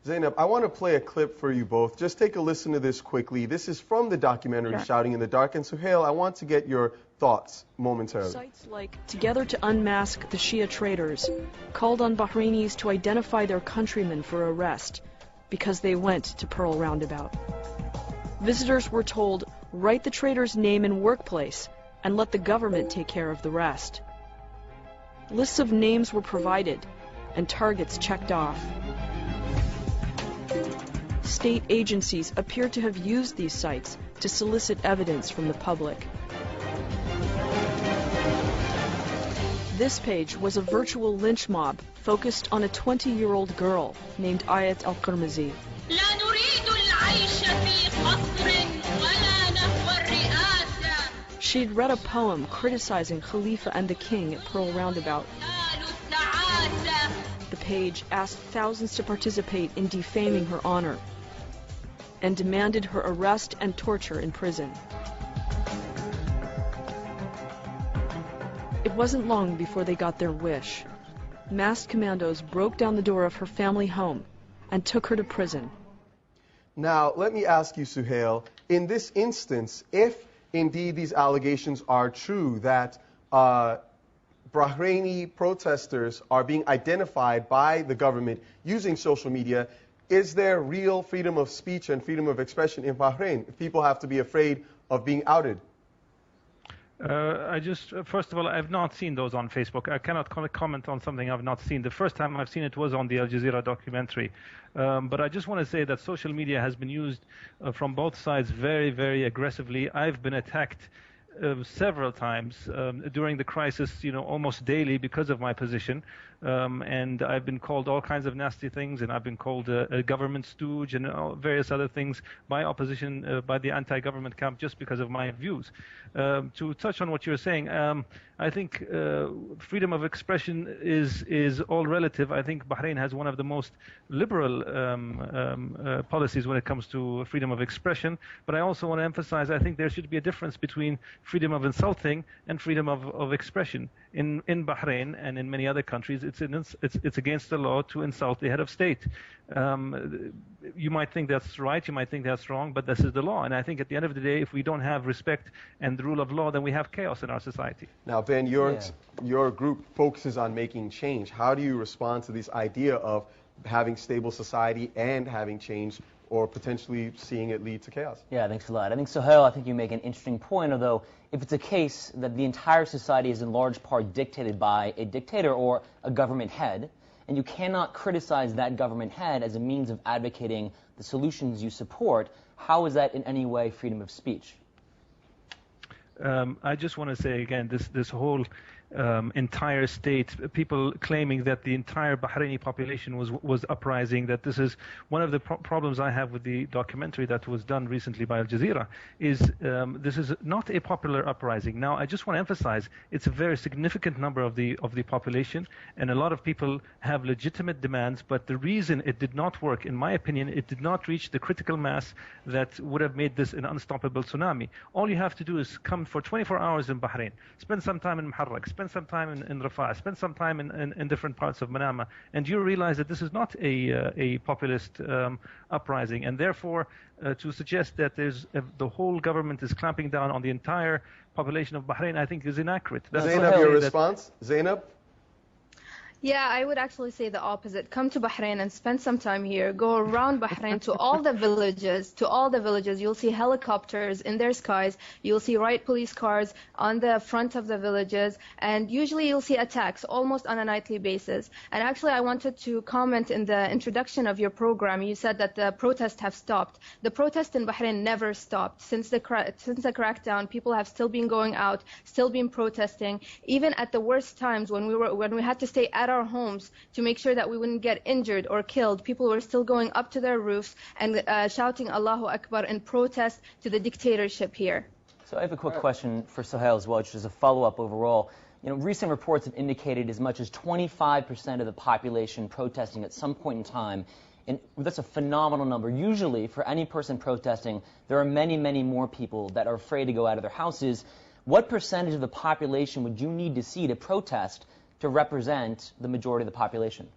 Zainab, I want to play a clip for you both. Just take a listen to this quickly. This is from the documentary Shouting in the Dark. And Suhail, I want to get your thoughts momentarily. Sites like Together to Unmask the Shia Traitors called on Bahrainis to identify their countrymen for arrest because they went to Pearl Roundabout. Visitors were told, write the traitor's name and workplace and let the government take care of the rest. Lists of names were provided and targets checked off. State agencies appear to have used these sites to solicit evidence from the public. This page was a virtual lynch mob focused on a 20-year-old girl named Ayat al-Qurmazi. She'd read a poem criticizing Khalifa and the king at Pearl Roundabout. The page asked thousands to participate in defaming her honor and demanded her arrest and torture in prison. It wasn't long before they got their wish. Masked commandos broke down the door of her family home and took her to prison. Now, let me ask you, Suhail, in this instance, if indeed these allegations are true, that Bahraini protesters are being identified by the government using social media, is there real freedom of speech and freedom of expression in Bahrain if people have to be afraid of being outed? First of all, I've not seen those on Facebook. I cannot comment on something I've not seen. The first time I've seen it was on the Al Jazeera documentary. But I just want to say that social media has been used from both sides very, very aggressively. I've been attacked several times during the crisis, almost daily because of my position. And I've been called all kinds of nasty things, and I've been called a government stooge and various other things by opposition, by the anti-government camp, just because of my views. To touch on what you're saying, I think freedom of expression is all relative. I think Bahrain has one of the most liberal policies when it comes to freedom of expression. But I also want to emphasize, I think there should be a difference between freedom of insulting and freedom of expression. In Bahrain and in many other countries, it's against the law to insult the head of state. You might think that's right, you might think that's wrong, but this is the law. And I think at the end of the day, if we don't have respect and the rule of law, then we have chaos in our society. Now, Ben, your group focuses on making change. How do you respond to this idea of having stable society and having change, or potentially seeing it lead to chaos? Yeah, thanks a lot. I think, Suhail, I think you make an interesting point, although if it's a case that the entire society is in large part dictated by a dictator or a government head, and you cannot criticize that government head as a means of advocating the solutions you support, how is that in any way freedom of speech? I just want to say again, this whole entire state, people claiming that the entire Bahraini population was uprising, that this is one of the problems I have with the documentary that was done recently by Al Jazeera, is this is not a popular uprising. Now, I just want to emphasize, it's a very significant number of the population, and a lot of people have legitimate demands, but the reason it did not work, in my opinion, it did not reach the critical mass that would have made this an unstoppable tsunami. All you have to do is come for 24 hours in Bahrain, spend some time in Muharraq, spend some time in Rafah, spend some time in different parts of Manama, and you realize that this is not a populist uprising, and therefore to suggest that the whole government is clamping down on the entire population of Bahrain, I think is inaccurate. Zainab, your response? Zainab? Yeah, I would actually say the opposite. Come to Bahrain and spend some time here. Go around Bahrain to all the villages. You'll see helicopters in their skies. You'll see riot police cars on the front of the villages. And usually you'll see attacks almost on a nightly basis. And actually, I wanted to comment in the introduction of your program. You said that the protests have stopped. The protests in Bahrain never stopped. Since the crackdown, people have still been going out, still been protesting. Even at the worst times when we had to stay at our homes to make sure that we wouldn't get injured or killed, people were still going up to their roofs and shouting Allahu Akbar in protest to the dictatorship here. So I have a quick question for Suhail as well, which is a follow-up overall. Recent reports have indicated as much as 25% of the population protesting at some point in time. And that's a phenomenal number. Usually, for any person protesting, there are many, many more people that are afraid to go out of their houses. What percentage of the population would you need to see to protest to represent the majority of the population?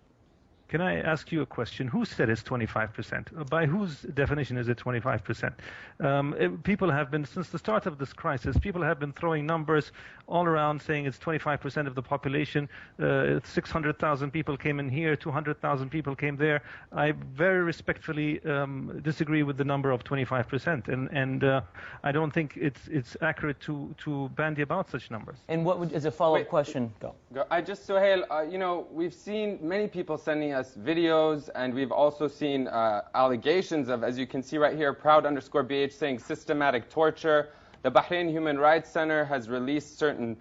Can I ask you a question? Who said it's 25%? By whose definition is it 25%? People have been, since the start of this crisis, people have been throwing numbers all around saying it's 25% of the population. 600,000 people came in here, 200,000 people came there. I very respectfully disagree with the number of 25%, and I don't think it's accurate to bandy about such numbers. And what would, as a follow-up question? Go. Suhail, you know, we've seen many people sending us videos, and we've also seen allegations of, as you can see right here, proud_BH saying systematic torture. The Bahrain Human Rights Center has released certain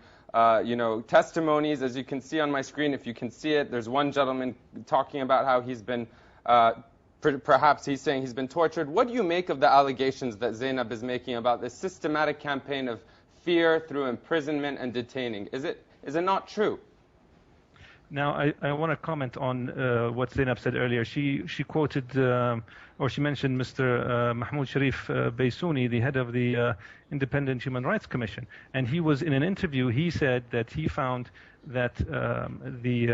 testimonies, as you can see on my screen, if you can see it. There's one gentleman talking about how he's been, perhaps he's saying he's been tortured. What do you make of the allegations that Zainab is making about this systematic campaign of fear through imprisonment and detaining? Is it not true? Now, I want to comment on what Zainab said earlier. She quoted, or she mentioned Mr. Mahmoud Sharif Baysouni, the head of the Independent Human Rights Commission. And he was in an interview, he said that he found that the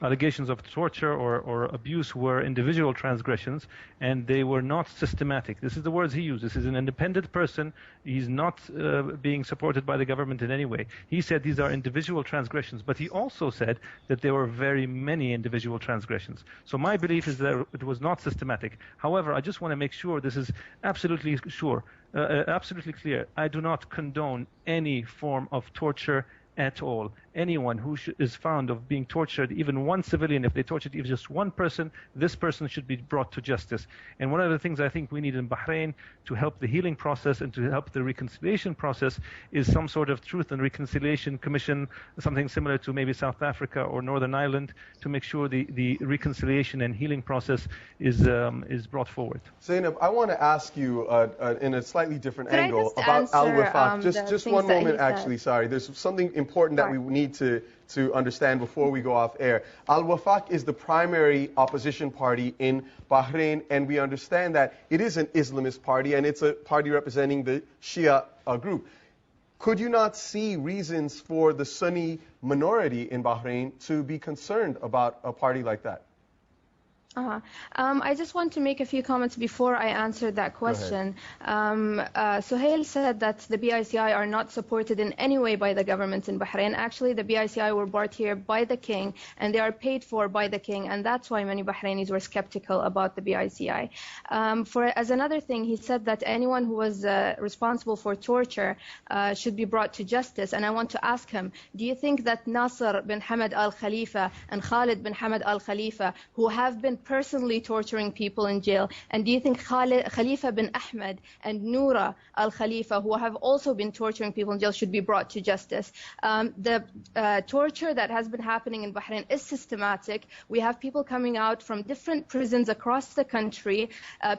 allegations of torture or abuse were individual transgressions, and they were not systematic. This is the words he used. This is an independent person. He's not being supported by the government in any way. He said these are individual transgressions, but he also said that there were very many individual transgressions. So my belief is that it was not systematic. However, I just want to make sure this is absolutely clear. I do not condone any form of torture at all. Anyone who is found of being tortured, even one civilian, if they tortured even just one person, this person should be brought to justice. And one of the things I think we need in Bahrain to help the healing process and to help the reconciliation process is some sort of truth and reconciliation commission, something similar to maybe South Africa or Northern Ireland, to make sure the reconciliation and healing process is brought forward. Zainab, I want to ask you in a slightly different angle about Al-Wifaq. Just one moment, actually, sorry. There's something important that we need to understand before we go off air. Al-Wifaq is the primary opposition party in Bahrain, and we understand that it is an Islamist party, and it's a party representing the Shia group. Could you not see reasons for the Sunni minority in Bahrain to be concerned about a party like that? I just want to make a few comments before I answer that question. Suhail said that the BICI are not supported in any way by the government in Bahrain. Actually, the BICI were brought here by the king, and they are paid for by the king, and that's why many Bahrainis were skeptical about the BICI. As another thing, he said that anyone who was responsible for torture should be brought to justice, and I want to ask him, do you think that Nasser bin Hamad al-Khalifa and Khalid bin Hamad al-Khalifa, who have been personally torturing people in jail, and do you think Khalifa bin Ahmed and Noura al-Khalifa, who have also been torturing people in jail, should be brought to justice? The torture that has been happening in Bahrain is systematic. We have people coming out from different prisons across the country,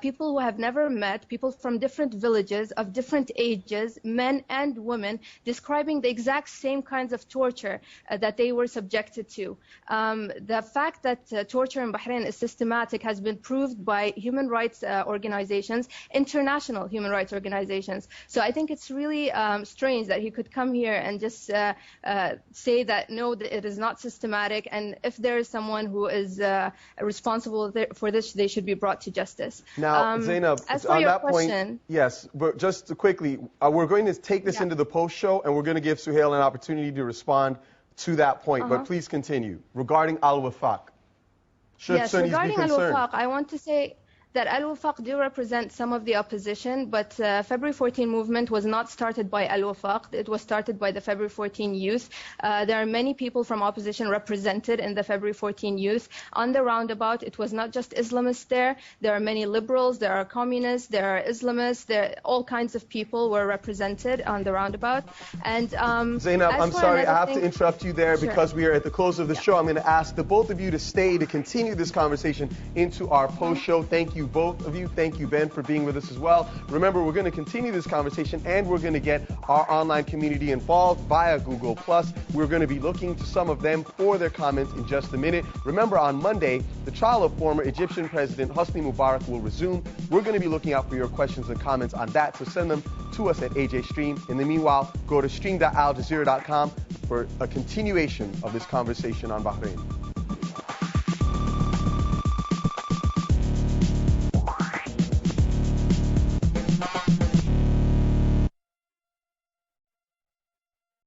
people who have never met, people from different villages of different ages, men and women, describing the exact same kinds of torture that they were subjected to. The fact that torture in Bahrain is systematic has been proved by human rights organizations, international human rights organizations. So I think it's really strange that he could come here and just say that no, it is not systematic, and if there is someone who is responsible for this, they should be brought to justice. Now, Zainab, as for on your that question, point, yes, but just quickly, we're going to take this into the post show, and we're going to give Suhail an opportunity to respond to that point. But please continue regarding Al-Wifaq. Yes, regarding Al-Wifaq, I want to say that Al-Wifaq do represent some of the opposition, but February 14 movement was not started by Al-Wifaq. It was started by the February 14 youth. There are many people from opposition represented in the February 14 youth. On the roundabout, it was not just Islamists there. There are many liberals, there are communists, there are Islamists, all kinds of people were represented on the roundabout. And Zainab, I'm sorry, I have to interrupt you there because we are at the close of the show. I'm going to ask the both of you to stay to continue this conversation into our post show. Thank you, both of you. Thank you, Ben, for being with us as well. Remember, we're going to continue this conversation, and we're going to get our online community involved via Google+. We're going to be looking to some of them for their comments in just a minute. Remember, on Monday, the trial of former Egyptian President Hosni Mubarak will resume. We're going to be looking out for your questions and comments on that, so send them to us at AJ Stream. In the meanwhile, go to stream.aljazeera.com for a continuation of this conversation on Bahrain. Bye.